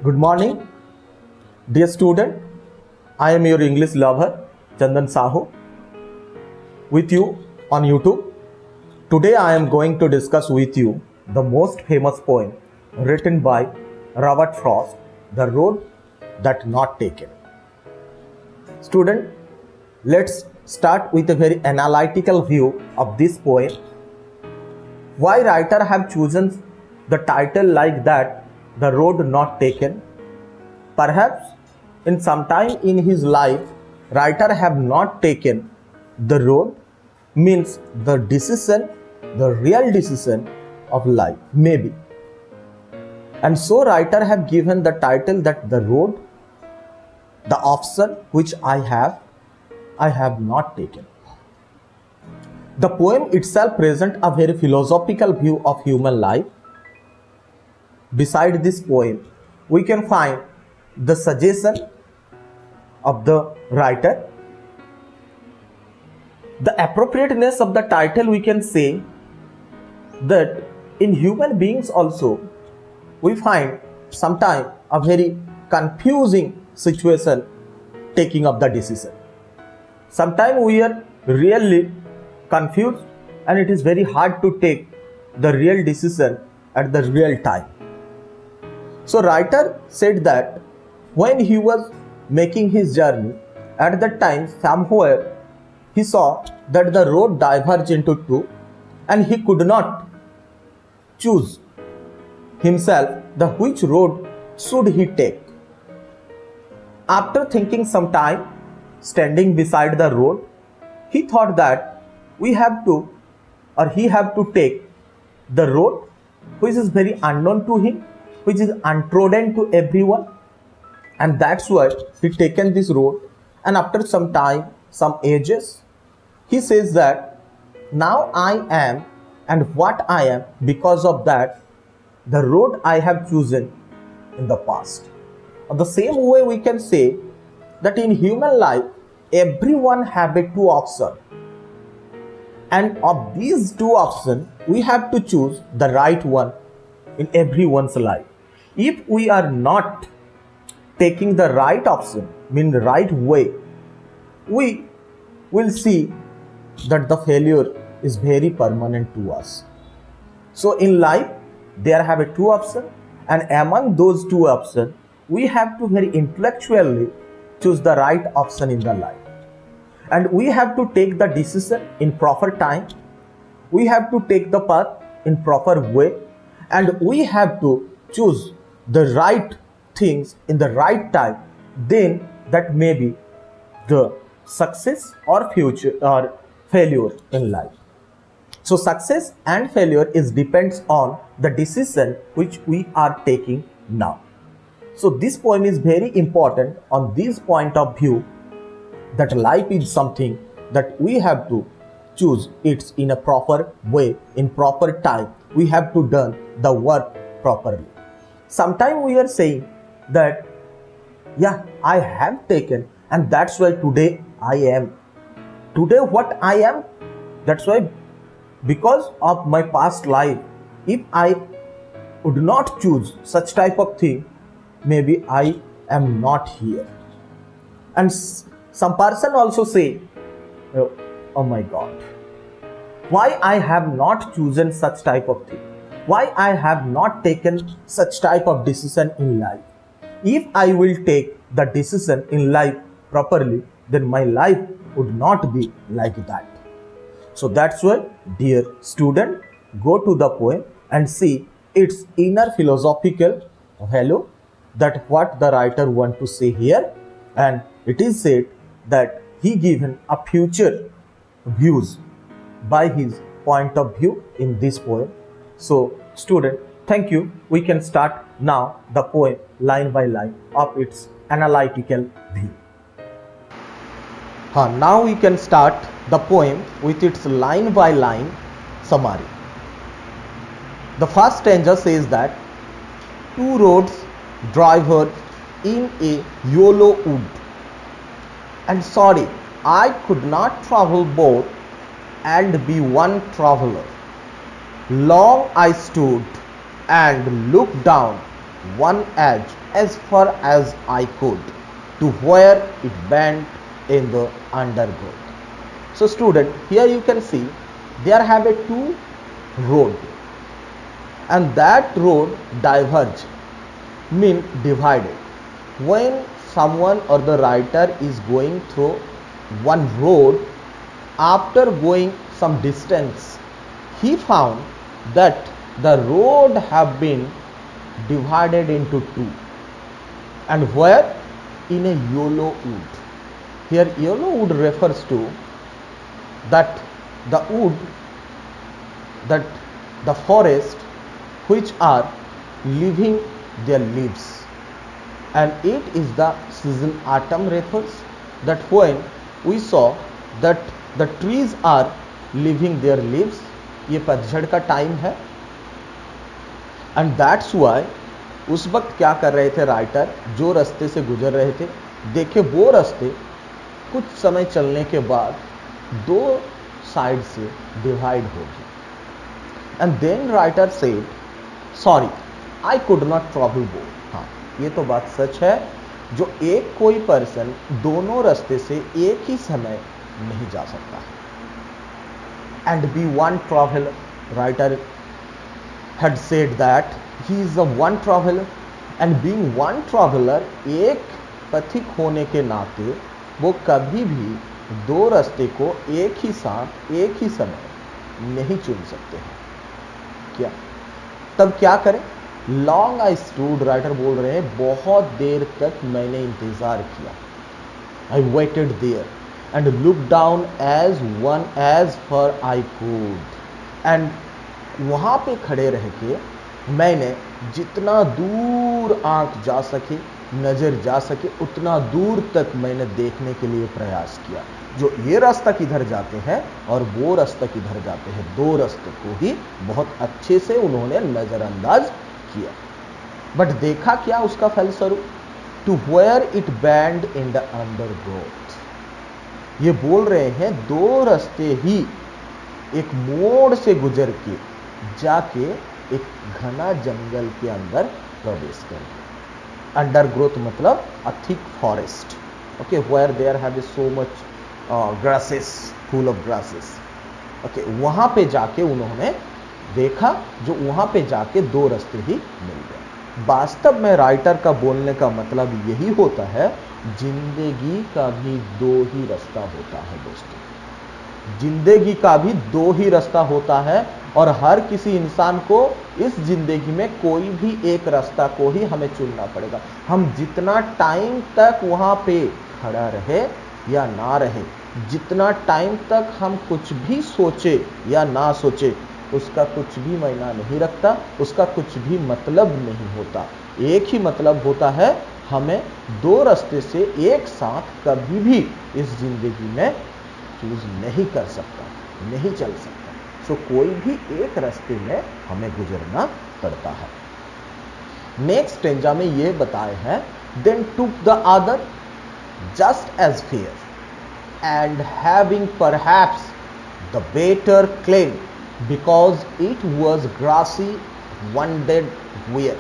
Good morning, dear student. I am your English lover, Chandan Sahu, with you on YouTube. Today I am going to discuss with you the most famous poem written by Robert Frost, The Road That Not Taken. Student, let's start with a very analytical view of this poem. Why writer have chosen the title like that, The Road Not Taken? Perhaps in some time in his life, writer have not taken the road, means the decision, the real decision of life, maybe. And so writer have given the title that the road, the option which I have not taken. The poem itself presents a very philosophical view of human life. Beside this poem, we can find the suggestion of the writer. The appropriateness of the title, we can say that in human beings also, we find sometimes a very confusing situation taking up the decision. Sometimes we are really confused and it is very hard to take the real decision at the real time. So writer said that when he was making his journey, at that time somewhere he saw that the road diverged into two and he could not choose himself the which road should he take. After thinking some time, standing beside the road, he thought that he have to take the road which is very unknown to him, which is untrodden to everyone, and that's why he taken this road. And after some time, some ages, he says that now I am and what I am because of that the road I have chosen in the past. In the same way, we can say that in human life everyone have a two options, and of these two options we have to choose the right one in everyone's life. If we are not taking the right option, mean the right way, we will see that the failure is very permanent to us. So in life there have a two options, and among those two options we have to very intellectually choose the right option in the life, and we have to take the decision in proper time, we have to take the path in proper way, and we have to choose the right things in the right time. Then that may be the success or future or failure in life. So success and failure is depends on the decision which we are taking now. So this poem is very important on this point of view, that life is something that we have to choose it in a proper way, in proper time. We have to done the work properly. Sometimes we are saying that, yeah, I have taken, and that's why today I am. Today what I am, that's why because of my past life, if I would not choose such type of thing, maybe I am not here. And some person also say, oh my God, why I have not chosen such type of thing? Why I have not taken such type of decision in life? If I will take the decision in life properly, then my life would not be like that. So that's why, dear student, go to the poem and see its inner philosophical value, that what the writer want to say here. And it is said that he given a future views by his point of view in this poem. So student, thank you. We can start now the poem line by line of its analytical view. Now we can start the poem with its line by line summary. The first stanza says that two roads diverged in a yellow wood, and sorry, I could not travel both and be one traveler. Long I stood and looked down one edge as far as I could to where it bent in the undergrowth. So student, here you can see there have a two road, and that road diverge, mean divided. When someone or the writer is going through one road, after going some distance, he found that the road have been divided into two, and where? In a yellow wood. Here yellow wood refers to that the wood, that the forest which are leaving their leaves, and it is the season autumn refers, that when we saw that the trees are leaving their leaves, ये पतझड़ का time है, and that's why उस वक्त क्या कर रहे थे राइटर, जो रास्ते से गुजर रहे थे, देखे वो रास्ते कुछ समय चलने के बाद दो साइड से डिवाइड हो गए, and then writer said sorry I could not travel both. हाँ, ये तो बात सच है, जो एक कोई पर्सन दोनों रास्ते से एक ही समय नहीं जा सकता है. And be one traveller, writer had said that he is a one traveler, and being one traveler, एक पथिक होने के नाते वो कभी भी दो रास्ते को एक ही साथ एक ही समय नहीं चुन सकते हैं. क्या तब क्या करें? लॉन्ग आई स्टूड, राइटर बोल रहे हैं बहुत देर तक मैंने इंतजार किया. I waited there and look down as one as far I could, एंड वहाँ पे खड़े रह के मैंने जितना दूर आंख जा सके, नज़र जा सके, उतना दूर तक मैंने देखने के लिए प्रयास किया. जो ये रास्ता किधर जाते हैं और वो रास्ता किधर जाते हैं, दो रास्ते को ही बहुत अच्छे से उन्होंने नज़रअंदाज किया. बट देखा क्या उसका फलस्वरूप? To where it bent in the undergrowth. ये बोल रहे हैं दो रास्ते ही एक मोड़ से गुजर के जाके एक घना जंगल के अंदर प्रवेश कर गए. अंडरग्रोथ मतलब a thick forest, okay, where there have so much grasses, full of grasses. Okay, वहां पे जाके उन्होंने देखा, जो वहां पे जाके दो रास्ते ही मिल गए. वास्तव में राइटर का बोलने का मतलब यही होता है, जिंदगी का भी दो ही रास्ता होता है दोस्तों. जिंदगी का भी दो ही रास्ता होता है, और हर किसी इंसान को इस जिंदगी में कोई भी एक रास्ता को ही हमें चुनना पड़ेगा. हम जितना टाइम तक वहां पे खड़ा रहे या ना रहे, जितना टाइम तक हम कुछ भी सोचे या ना सोचे, उसका कुछ भी मायना नहीं रखता, उसका कुछ भी मतलब नहीं होता. एक ही मतलब होता है, हमें दो रास्ते से एक साथ कभी भी इस जिंदगी में चूज नहीं कर सकता, नहीं चल सकता. सो कोई भी एक रास्ते में हमें गुजरना पड़ता है. नेक्स्ट स्टेंजा में ये बताए हैं, then took the other just as fair and having perhaps the better claim because it was grassy wanted wear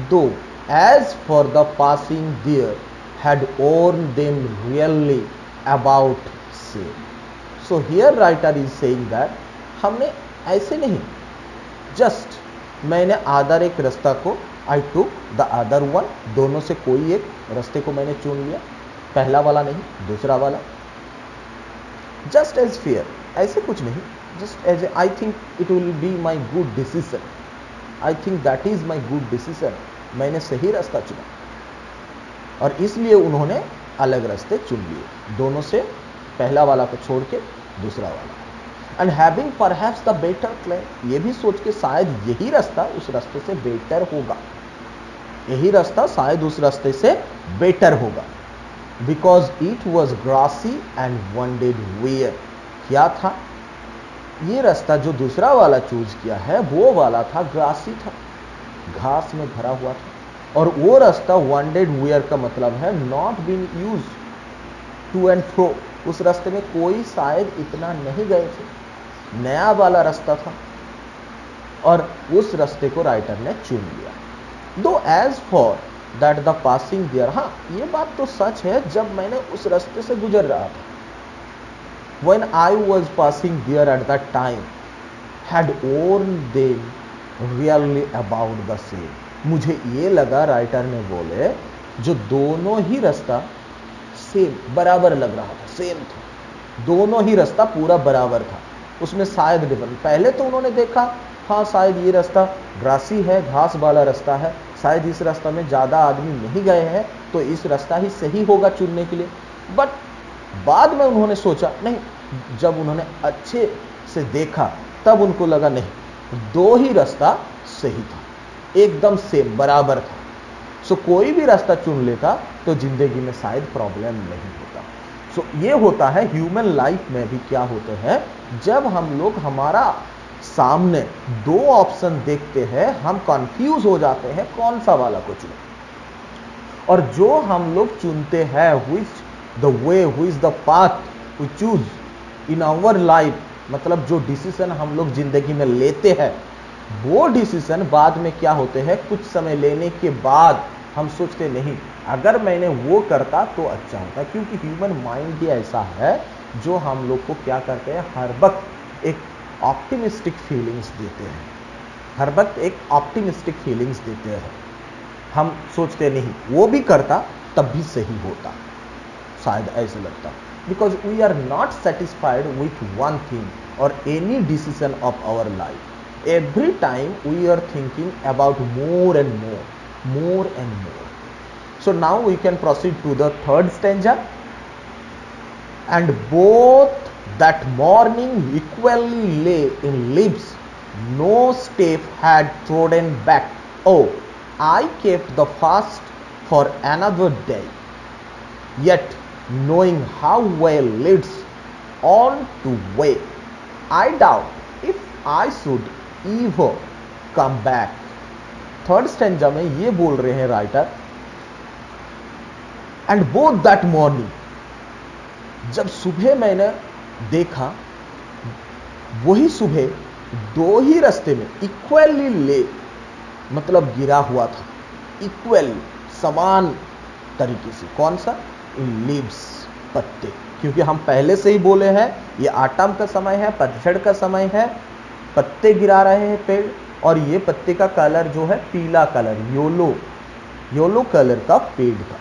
though as for the passing there had worn them really about same. So here writer is saying that हमने ऐसे नहीं, just मैंने other एक रास्ता को, I took the other one, दोनों से कोई एक रास्ते को मैंने चुन लिया, पहला वाला नहीं, दूसरा वाला. जस्ट एज फेयर, ऐसे कुछ नहीं, just as I think it will be my good decision, I think that is my good decision. मैंने सही रास्ता चुना, और इसलिए उन्होंने अलग रास्ते चुन लिए, दोनों से पहला वाला को छोड़ के दूसरा वाला. And having perhaps the better claim, ये भी सोच के शायद यही रास्ता उस रास्ते से बेटर होगा, यही रास्ता शायद उस रास्ते से बेटर होगा. Because it was grassy and wanted wear. क्या था ये रास्ता जो दूसरा वाला चूज किया है, वो वाला था ग्रासी था, घास में भरा हुआ था, और वो रास्ता वन डेड वेयर का मतलब है not been use to and fro. उस रास्ते में कोई शायद इतना नहीं गए थे, नया वाला रास्ता था, और उस रास्ते को राइटर ने चुन लिया. Though as for that the passing there, हाँ ये बात तो सच है, जब मैंने उस रास्ते से गुजर रहा था, when I was passing there at that time, had warned them really about the same. मुझे ये लगा, राइटर ने बोले, जो दोनों ही रास्ता सेम बराबर लग रहा था, सेम था, दोनों ही रास्ता पूरा बराबर था, उसमें शायद डिफरेंट। पहले तो उन्होंने देखा हाँ शायद ये रास्ता ग्रासी है, घास वाला रास्ता है, शायद इस रास्ता में ज़्यादा आदमी नहीं गए हैं, तो इस रास्ता ही सही होगा चुनने के लिए। बट बाद में उन्होंने सोचा नहीं, जब उन्होंने अच्छे से देखा तब उनको लगा नहीं, दो ही रास्ता सही था, एकदम सेम बराबर था। सो कोई भी रास्ता चुन लेता तो जिंदगी में शायद प्रॉब्लम नहीं होता। सो ये होता है ह्यूमन लाइफ में भी, क्या होते हैं, जब हम लोग हमारा सामने दो ऑप्शन देखते हैं, हम कंफ्यूज हो जाते हैं कौन सा वाला को चुने, और जो हम लोग चुनते हैं, which the way, which the path we choose in our life, मतलब जो डिसीजन हम लोग जिंदगी में लेते हैं, वो डिसीजन बाद में क्या होते हैं, कुछ समय लेने के बाद हम सोचते नहीं अगर मैंने वो करता तो अच्छा होता, क्योंकि ह्यूमन माइंड ही ऐसा है जो हम लोग को क्या करते हैं, हर वक्त एक ऑप्टिमिस्टिक फीलिंग्स देते हैं, हर वक्त एक ऑप्टिमिस्टिक फीलिंग्स देते हैं। हम सोचते नहीं वो भी करता तब भी सही होता, शायद ऐसे लगता, because we are not satisfied with one thing or any decision of our life. Every time we are thinking about more and more, more and more. So now we can proceed to the third stanza. And both that morning equally lay in leaves, no step had trodden back. Oh, I kept the fast for another day, yet knowing how well leads on to way, I doubt if I should ever come back. Third stanza में ये बोल रहे हैं writer, and both that morning, जब सुबह मैंने देखा, वही सुबह दो ही रास्ते में इक्वली ले, मतलब गिरा हुआ था, इक्वली समान तरीके से। कौन सा? इन लीव्स, पत्ते, क्योंकि हम पहले से ही बोले हैं ये ऑटम का समय है, पतझड़ का समय है, पत्ते गिरा रहे हैं पेड़, और ये पत्ते का कलर जो है पीला कलर, येलो कलर का पेड़ था।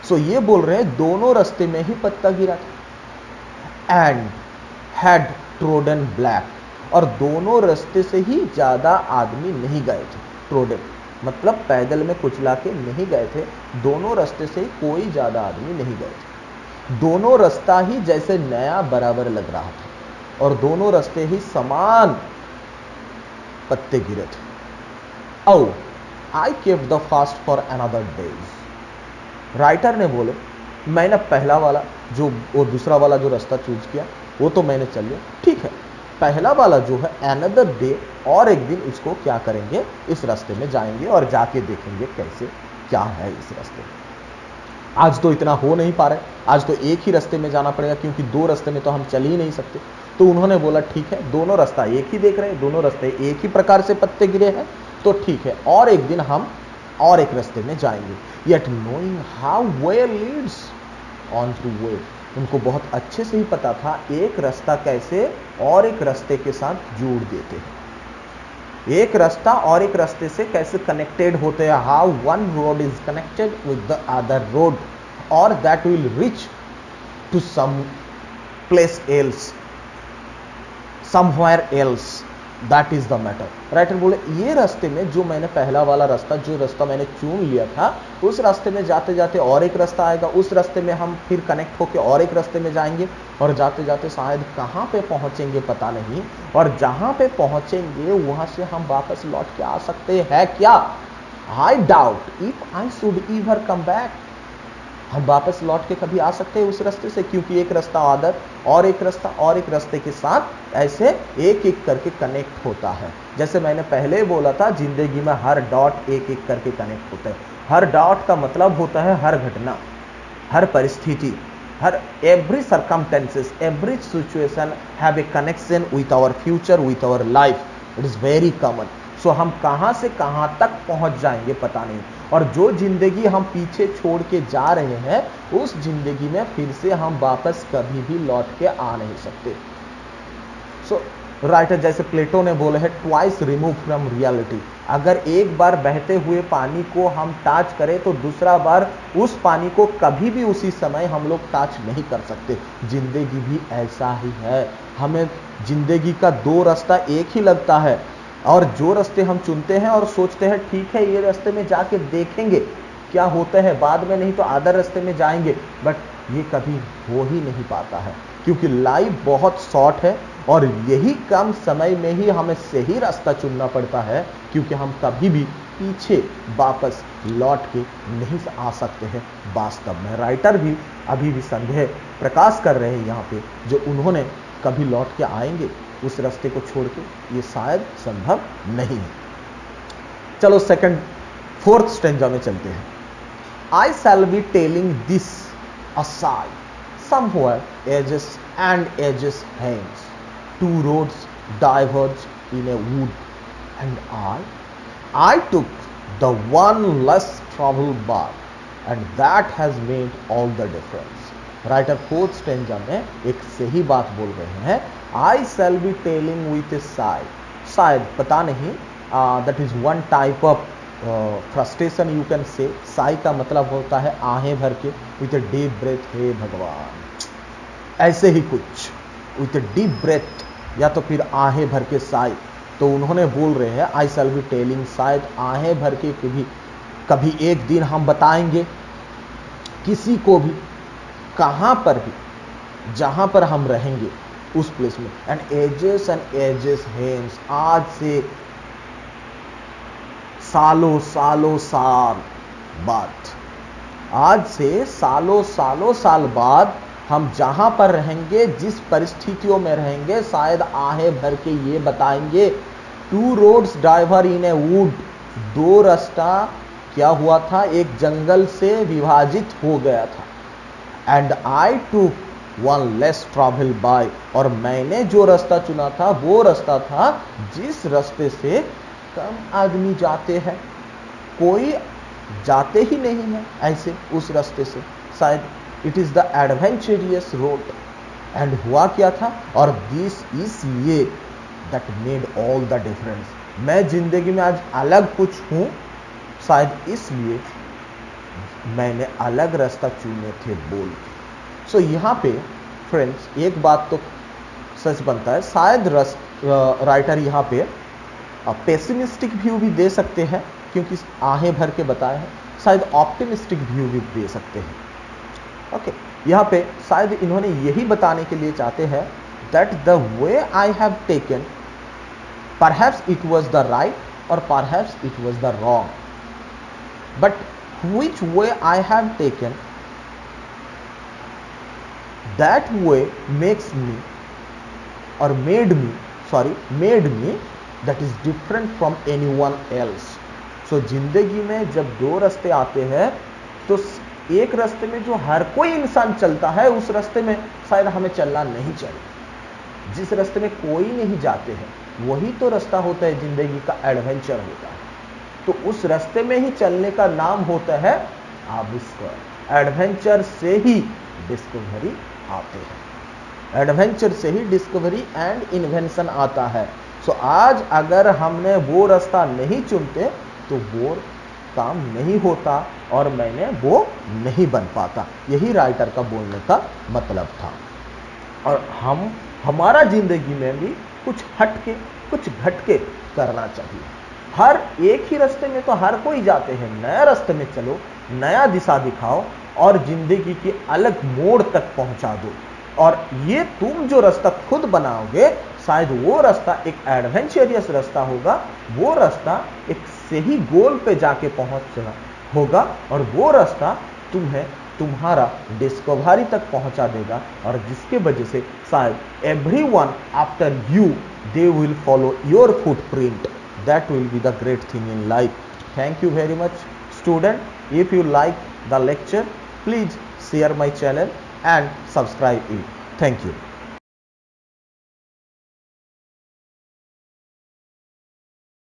सो ये बोल रहे हैं दोनों रास्ते में ही पत्ता गिरा था, एंड हैड ट्रोडन ब्लैक, और दोनों रास्ते से ही ज्यादा आदमी नहीं गए थे। ट्रोडन मतलब पैदल में कुचला के नहीं गए थे, दोनों रास्ते से कोई ज्यादा आदमी नहीं गए थे, दोनों रास्ता ही जैसे नया बराबर लग रहा था, और दोनों रास्ते ही समान पत्ते गिरे थे। औ I kept the fast for another days. Writer ने बोले मैंने पहला वाला जो वो दूसरा वाला जो रास्ता चूज किया वो तो मैंने चल लिया, ठीक है, पहला वाला जो है अनदर डे, और एक दिन इसको क्या करेंगे, इस रास्ते में जाएंगे और जाके देखेंगे कैसे क्या है इस रास्ते में। आज तो इतना हो नहीं पा रहा है, आज तो एक ही रास्ते में जाना पड़ेगा, क्योंकि दो रास्ते में तो हम चल ही नहीं सकते। तो उन्होंने बोला ठीक है, दोनों रास्ता एक ही देख रहे हैं, दोनों रास्ते एक ही प्रकार से पत्ते गिरे हैं, तो ठीक है, और एक दिन हम और एक रास्ते में जाएंगे। Yet knowing how way Leeds on two way, उनको बहुत अच्छे से ही पता था एक रास्ता कैसे और एक रास्ते के साथ जोड़ देते हैं, एक रास्ता और एक रास्ते से कैसे कनेक्टेड होते हैं, how one road is connected with the other road, और that will reach to some place else, somewhere else, that is the matter. Writer बोले ये रास्ते में जो मैंने पहला वाला रास्ता, जो रास्ता मैंने चुन लिया था, उस रास्ते में जाते जाते और एक रास्ता आएगा, उस रास्ते में हम फिर कनेक्ट होके और एक रास्ते में जाएंगे, और जाते जाते शायद कहाँ पे पहुंचेंगे पता नहीं, और जहां पे पहुंचेंगे वहां से हम वापस लौट के आ सकते हैं क्या? I doubt if I should ever come back, हम वापस लौट के कभी आ सकते हैं उस रास्ते से, क्योंकि एक रास्ता आदर और एक रास्ता और एक रास्ते के साथ ऐसे एक एक करके कनेक्ट होता है। जैसे मैंने पहले बोला था, जिंदगी में हर डॉट एक एक करके कनेक्ट होता है। हर डॉट का मतलब होता है हर घटना, हर परिस्थिति, हर every circumstances, every situation have a connection with our future, with our life, it is very common. So हम कहां से कहां तक पहुंच जाएंगे पता नहीं, और जो जिंदगी हम पीछे छोड़ के जा रहे हैं उस जिंदगी में फिर से हम वापस कभी भी लौट के आ नहीं सकते। सो राइटर जैसे प्लेटो ने बोले है, ट्वाइस रिमूव फ्रॉम रियलिटी। अगर एक बार बहते हुए पानी को हम टच करें तो दूसरा बार उस पानी को कभी भी उसी समय हम लोग टच नहीं कर सकते। जिंदगी भी ऐसा ही है, हमें जिंदगी का दो रास्ता एक ही लगता है, और जो रास्ते हम चुनते हैं और सोचते हैं ठीक है ये रास्ते में जाके देखेंगे क्या होता है, बाद में नहीं तो अदर रास्ते में जाएंगे, बट ये कभी हो ही नहीं पाता है, क्योंकि लाइफ बहुत शॉर्ट है और यही कम समय में ही हमें सही रास्ता चुनना पड़ता है, क्योंकि हम कभी भी पीछे वापस लौट के नहीं आ सकते हैं वास्तव में। राइटर भी अभी भी संदेह प्रकाश कर रहे हैं यहाँ पे, जो उन्होंने कभी लौट के आएंगे उस रास्ते को छोड़ के, ये शायद संभव नहीं है। चलो फोर्थ स्टेंजा में चलते हैं। I shall be telling this aside, somewhere edges and edges hence. Two roads diverge in a wood, and I took the one less traveled path, and that has made all the difference. Writer fourth stanza में एक सही बात बोल रहे हैं, I shall be telling with a sigh. शायद पता नहीं, that is one type of frustration you can say. Sai का मतलब होता है आहें भर के, विथ ए डीप ब्रेथ, हे भगवान, ऐसे ही कुछ विथ ए डीप ब्रेथ, या तो फिर आहें भर के साई। तो उन्होंने बोल रहे हैं आई शैल बी टेलिंग, शायद आहें भर के कभी एक दिन हम बताएंगे किसी को भी, कहां पर भी, जहां पर हम रहेंगे उस प्लेस में। एंड एजेस हेंस, आज से सालों साल बाद, आज से सालों साल बाद हम जहां पर रहेंगे, जिस परिस्थितियों में रहेंगे, शायद आहें भर के ये बताएंगे। Two roads diverged in a wood, दो रास्ता क्या हुआ था, एक जंगल से विभाजित हो गया था। एंड आई टूक वन लेस ट्रैवल बाय, और मैंने जो रास्ता चुना था वो रास्ता था जिस रास्ते से कम आदमी जाते हैं, कोई जाते ही नहीं है ऐसे उस रास्ते से, शायद it is the adventurous road. And हुआ क्या था, और दिस इज ये that made all the difference. मैं जिंदगी में आज अलग कुछ हूं, शायद इसलिए मैंने अलग रास्ता चुने थे बोल। सो यहाँ पे फ्रेंड्स एक बात तो सच बनता है, शायद राइटर यहाँ पे पेसिमिस्टिक व्यू भी दे सकते हैं, क्योंकि आहें भर के बताए हैं, शायद ऑप्टिमिस्टिक व्यू भी दे सकते हैं। ओके, यहाँ पे शायद इन्होंने यही बताने के लिए चाहते हैं that the way I have taken, perhaps it was the right or perhaps it was the wrong, but which way I have taken, that way makes me or made me that is different from anyone else. So जिंदगी में जब दो रास्ते आते हैं तो एक रास्ते में जो हर कोई इंसान चलता है उस रास्ते में शायद हमें चलना नहीं चाहिए। जिस रास्ते में कोई नहीं जाते हैं वही तो रास्ता होता है, जिंदगी का एडवेंचर होता है। तो उस रास्ते में ही चलने का नाम होता है आविष्कार। एडवेंचर से ही डिस्कवरी आते हैं, एडवेंचर से ही डिस्कवरी एंड इन्वेंशन आता है। सो आज अगर हमने वो रास्ता नहीं चुनते तो वो काम नहीं होता और मैंने वो नहीं बन पाता। यही राइटर का बोलने का मतलब था। और हमारा जिंदगी में भी कुछ हटके कुछ घटके करना चाहिए। हर एक ही रास्ते में तो हर कोई जाते हैं, नया रास्ते में चलो, नया दिशा दिखाओ और जिंदगी के अलग मोड़ तक पहुंचा दो। और ये तुम जो रास्ता खुद बनाओगे शायद वो रास्ता एक एडवेंचरियस रास्ता होगा, वो रास्ता एक सही गोल पे जाके पहुंचना होगा और वो रास्ता तुम्हें तुम्हारा डिस्कवरी तक पहुंचा देगा। और जिसके वजह से शायद everyone after you they will follow your footprint. That will be the great thing in life. Thank you very much student. If you like the lecture please share my channel and subscribe it. Thank you.